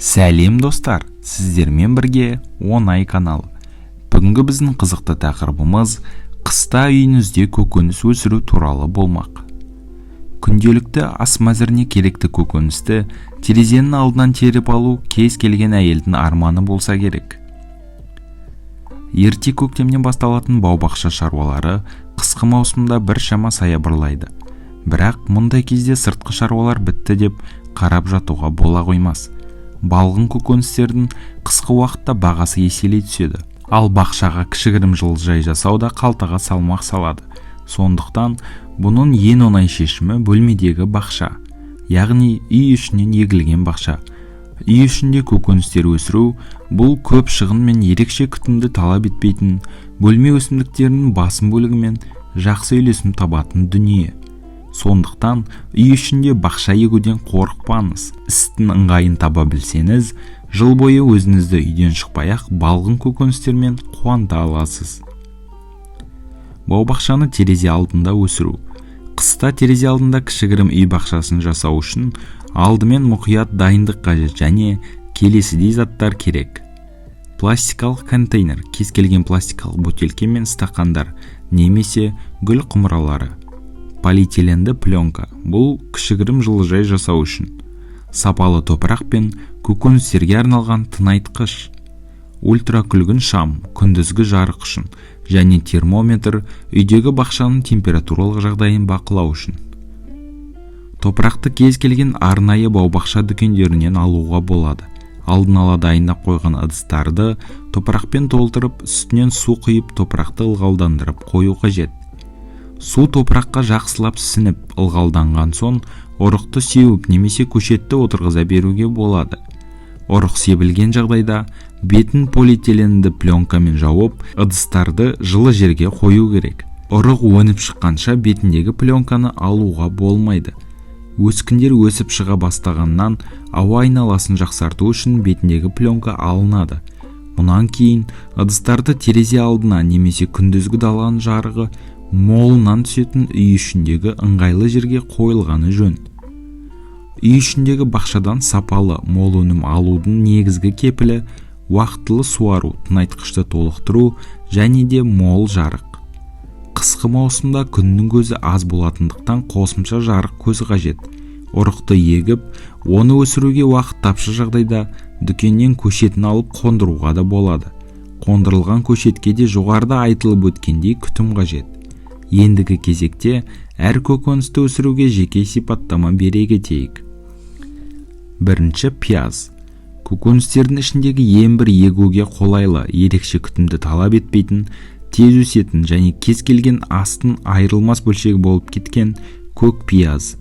Сәлем достар, сіздермен бірге оңай каналы. Бүгінгі біздің қызықты тақырыбымыз қыста үйіңізде көкөніс өсіру туралы болмақ. Күнделікті ас мәзіріне керекті көкөністі терезенің алдынан теріп алу кез келген әйелдің арманы болса керек. Ерте көктемнен басталатын бау-бақша шаруалары қысқы маусымда біршама саябырлайды. Бірақ мұндай кезде сыртқы шаруалар бітті деп қарап жатуға бола қоймас. Балғын көкөністердің қысқы уақытта бағасы еселей түседі. Ал бақшаға кішігірім жылыжай жасау да қалтаға салмақ салады. Сондықтан бұның ең оңай шешімі бөлмедегі бақша, яғни үй ішінен егілген бақша. Үй ішінде көкөністер өсіру бұл көп шығын мен ерекше күтімді талап етпейтін, бөлме өсімдіктерінің басым бөлігімен жақсы үйлесім табатын дүние. Сондықтан үй ішінде бақша егуден қорықпаңыз. Істің ыңғайын таба білсеңіз, жыл бойы өзіңізді үйден шықпай-ақ балғын көкөністермен қуанта аласыз. Бау-бақшаны терезе алдында өсіру. Қыста терезе алдында кішігірім үй бақшасын жасау үшін алдымен мұқият дайындық қажет және келесідей заттар керек. Пластикалық контейнер, кез келген пластикалық бөтелке мен стақандар, немесе гүл құмыралары. Полиэтиленді пленка, бұл кішігірім жылыжай жасау үшін. Сапалы топырақ пен көкөністерге арналған тыңайтқыш. Ультракүлгін шам, күндізгі жарық үшін, және термометр үйдегі бақшаның температуралық жағдайын бақылау үшін. Топырақты кез келген арнайы бау-бақша дүкендерінен алуға болады. Алдын ала дайындап қойған ыдыстарды топырақпен толтырып, үстінен су құйып топырақты ылғалдандырып қою қажет. Су топыраққа жақсылап сіңіп ылғалданған соң ұрықты сеуіп немесе көшетті отырғыза беруге болады. Ұрық себілген жағдайда бетін полиэтиленді пленкамен жауып, ыдыстарды жылы жерге қою керек. Ұрық өніп шыққанша бетіндегі пленканы алуға болмайды. Өскіндер өсіп шыға бастағаннан ауа айналасын жақсарту үшін бетіндегі пленка алынады. Мұнан кейін ыдыстарды терезе алдына немесе күндізгі даланың жарығы молынан түсетін үй ішіндегі ыңғайлы жерге қойылғаны жөн. Үй ішіндегі бақшадан сапалы, мол өнім алудың негізгі кепілі уақытылы суару, тыңайтқышты толықтыру және де мол жарық. Қысқы маусымда күннің көзі аз болатындықтан қосымша жарық көзі қажет. Ұрықты егіп, оны өсіруге уақыт тапшы жағдайда дүкеннен көшетін алып қондыруға да болады. Қондырылған көшетке де жоғарыда айтылып өткендей күтім қажет. Ендігі кезекте әр көкөністі өсіруге жеке сипаттама бере кетейік. Бірінші, пияз. Көкөністердің ішіндегі ең бір егуге қолайлы, ерекше күтімді талап етпейтін, тез өсетін және кез келген астың айырылмас бөлшегі болып кеткен көк пияз.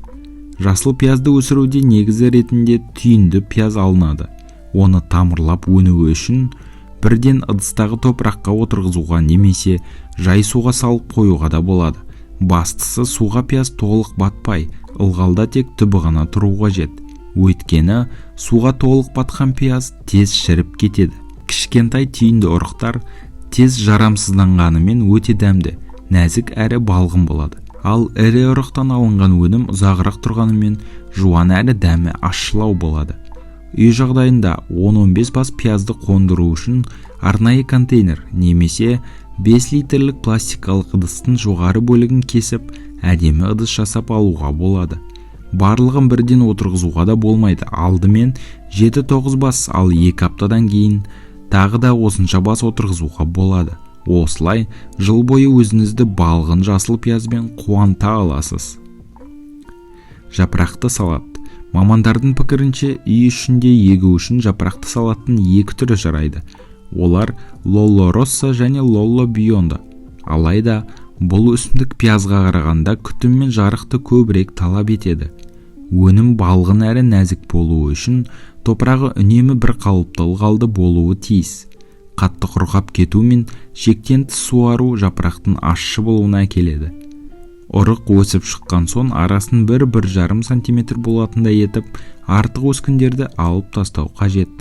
Жасыл пиязды өсіруде негізі ретінде түйінді пияз алынады. Оны тамырлап өнуі үшін бірден ыдыстағы топыраққа отырғызуға немесе жай суға салып қоюға да болады. Бастысы суға пияз толық батпай, ылғалда тек түбі ғана тұру қажет. Өйткені суға толық батқан пияз тез шіріп кетеді. Кішкентай түйінді ұрықтар тез жарамсызданғанымен өте дәмді, нәзік әрі балғын болады. Ал ірі ұрықтан алынған өнім ұзағырақ тұрғанымен жуан әрі дәмі ащылау болады. Үй жағдайында 10-15 бас пиязды қондыру үшін арнайы контейнер немесе 5 литрлік пластикалық ыдыстың жоғары бөлігін кесіп, әдемі ыдыс жасап алуға болады. Барлығын бірден отырғызуға да болмайды. Алдымен 7-9 бас, ал 2 аптадан кейін тағы да осынша бас отырғызуға болады. Осылай жыл бойы өзіңізді балғын жасыл пиязбен қуанта аласыз. Жапырақты салат. Мамандардың пікірінше үй ішінде егу үшін жапырақты салаттың 2 түрі жарайды. Олар Лолло Росса және Лолло Бионда. Алайда бұл өсімдік пиязға қарағанда күтім мен жарықты көбірек талап етеді. Өнім балғын әрі нәзік болуы үшін топырағы үнемі бір қалыпты ылғалды болуы тиіс. Қатты құрғап кету мен шектен тыс суару жапырақтың ащы болуына әкеледі. Ұрық өсіп шыққан соң арасын 1-1,5 см болатындай етіп, артық өскіндерді алып тастау қажет.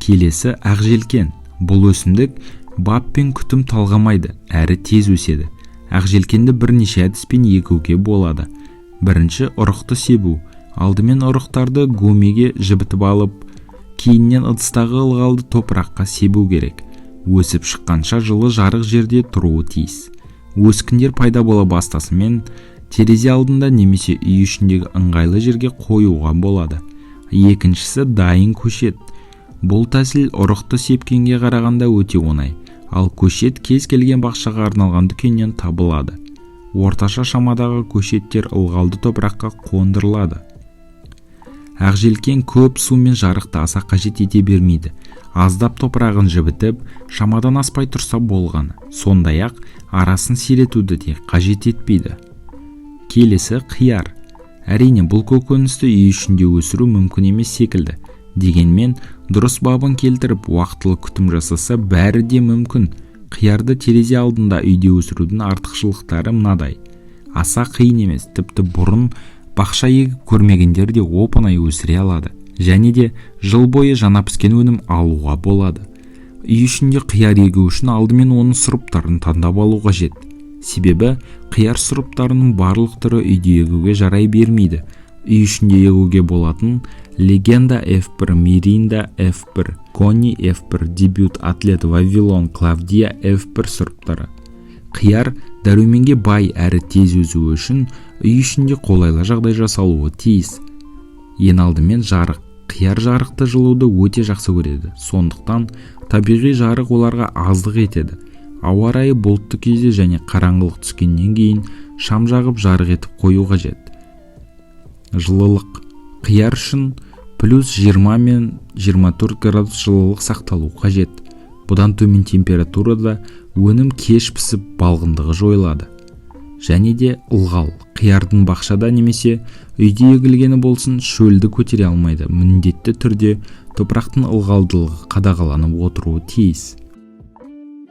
Келесі ақжелкен. Бұл өсімдік бап пен күтім талғамайды, әрі тез өседі. Ақжелкенді бірнеше әдіспен егуге болады. Бірінші, ұрықты себу. Алдымен ұрықтарды гумиге жібітіп алып, кейіннен ыдыстағы ылғалды топыраққа себу керек. Өсіп шыққанша жылы жарық жерде тұруы тиіс. Өскіндер пайда бола бастасымен терезе алдында немесе үй ішіндегі ыңғайлы жерге қоюға болады. Екіншісі дайын көшет. Бұл тәсіл ұрықты сепкенге қарағанда өте оңай, ал көшет кез келген бақшаға арналған дүкеннен табылады. Орташа шамадағы көшеттер ылғалды топыраққа қондырылады. Ақжелкен көп су мен жарықты аса қажет ете бермейді. Аздап топырағын жібітіп, шамадан аспай тұрса болғаны. Сондай-ақ арасын сиретуді де қажет етпейді. Келесі қияр. Әрине бұл көкөністі үй ішінде өсіру мүмкін емес секілді. Дегенмен дұрыс бабын келтіріп, уақытылы күтім жасаса бәрі де мүмкін. Қиярды терезе алдында үйде өсірудің артықшылықтары мынадай. Аса қиын емес, тіпті бұрын бақша егіп көрмегендер де оп-оңай өсіре алады. Және де жыл бойы жаңа піскен өнім алуға болады. Үй ішінде қияр егу үшін алдымен оның сұрыптарын таңдап алу қажет. Себебі қияр сұрыптарының барлық түрі үйде егуге жарай бермейді. Үй ішінде егуге болатын Легенда F1, Миринда F1, Кони F1, Дебют, Атлет, Вавилон, Клавдия F1 сұрыптары. Қияр дәруменге бай әрі тез өсуі үшін үй ішінде қолайлы жағдай жасалуы тиіс. Ең алдымен жарық. Қияр жарықты жылуды өте жақсы көреді. Сондықтан табиғи жарық оларға аздық етеді. Ауа райы бұлтты кезде және қараңғылық түскеннен кейін шам жағып жарық етіп қою қажет. Жылылық. Қияр үшін плюс 20 мен 24 градус жылылық сақталу қажет. Бұдан төмен температурада өнім кеш пісіп балғындығы жойылады. Және де ылғал. Қиярдың бақшада немесе үйде егілгені болсын шөлді көтере алмайды. Міндетті түрде топырақтың ылғалдылығы қадағаланып отыруы тиіс.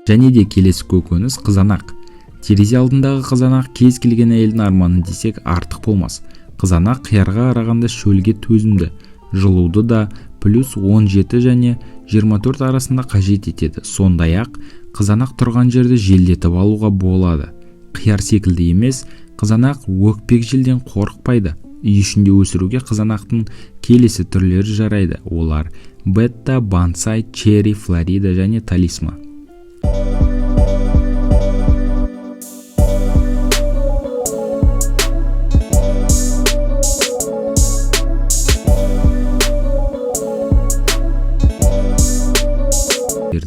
Және де келесі көкөніс қызанақ. Терезе алдындағы қызанақ кез келген әйелдің арманы десек артық болмас. Қызанақ қиярға қарағанда шөлге төзімді. Жылуды да плюс 17 және 24 арасында қажет етеді. Сондай-ақ қызанақ тұрған жерді желдетіп алуға болады. Қияр секілді емес, қызанақ өкпек желден қорықпайды. Үй ішінде өсіруге қызанақтың келесі түрлері жарайды. Олар бетта, бонсай, черри, флорида және талисма.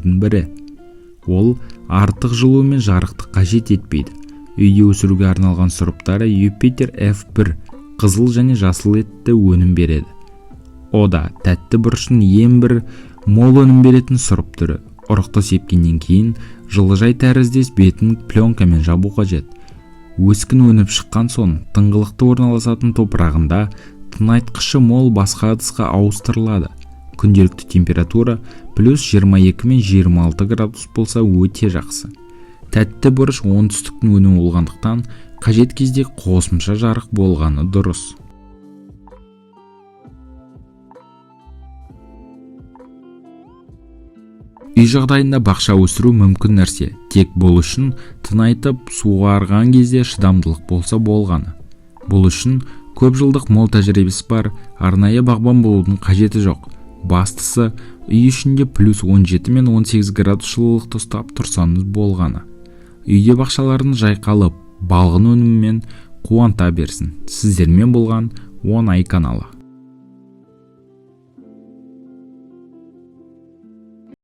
Бірі. Ол артық жылу мен жарықты қажет етпейді. Үйде өсіруге арналған сұрыптары Юпитер F1 қызыл және жасыл етті өнім береді. Ода тәтті бұрыштың ең бір мол өнім беретін сұрып түрі. Ұрықты сепкеннен кейін жылыжай тәріздес бетін пленкамен жабу қажет. Өскін өніп шыққан соң тыңғылықты орналасатын топырағында тыңайтқышы мол басқа ыдысқа ауыстырылады. Күнделікті температура плюс 22 мен 26 градус болса өте жақсы. Тәтті бұрыш оңтүстіктің өнімі болғандықтан қажет кезде қосымша жарық болғаны дұрыс. Үй жағдайында бақша өсіру мүмкін нәрсе, тек бұл үшін тыңайтып суғарған кезде шыдамдылық болса болғаны. Бұл үшін көп жылдық мол тәжірибесі бар, арнайы бағбан болудың қажеті жоқ. Бастысы үй ішінде плюс 17 мен 18 градус жылылықты ұстап тұрсаңыз болғаны. Үйде бақшаларын жайқалып, балғын өніммен қуанта берсін. Сіздермен болған 10 ай каналы.